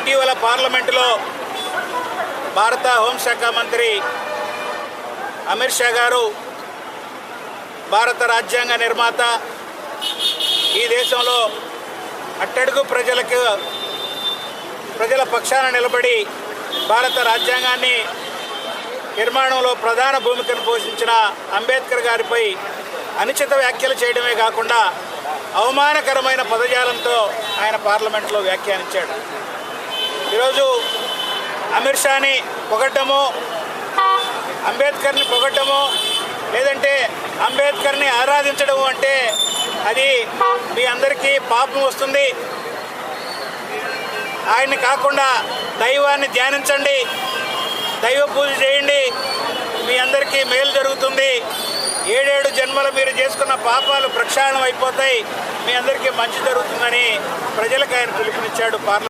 ఇటీవల పార్లమెంటులో భారత హోంశాఖ మంత్రి అమిత్ షా గారు భారత రాజ్యాంగ నిర్మాత, ఈ దేశంలో అట్టడుగు ప్రజల పక్షాన నిలబడి భారత రాజ్యాంగాన్ని నిర్మాణంలో ప్రధాన భూమికను పోషించిన అంబేద్కర్ గారిపై అనుచిత వ్యాఖ్యలు చేయడమే కాకుండా అవమానకరమైన పదజాలంతో ఆయన పార్లమెంట్లో వ్యాఖ్యానించాడు. ఈరోజు అమిత్ షాని పొగడ్డము, అంబేద్కర్ని పొగడ్డము, లేదంటే అంబేద్కర్ని ఆరాధించడము అంటే అది మీ అందరికీ పాపం వస్తుంది. ఆయన్ని కాకుండా దైవాన్ని ధ్యానించండి, దైవ పూజ చేయండి, మీ అందరికీ మేలు జరుగుతుంది. 7 జన్మలు మీరు చేసుకున్న పాపాలు ప్రక్షాళన అయిపోతాయి, మీ అందరికీ మంచి జరుగుతుందని ప్రజలకు ఆయన పిలుపునిచ్చాడు.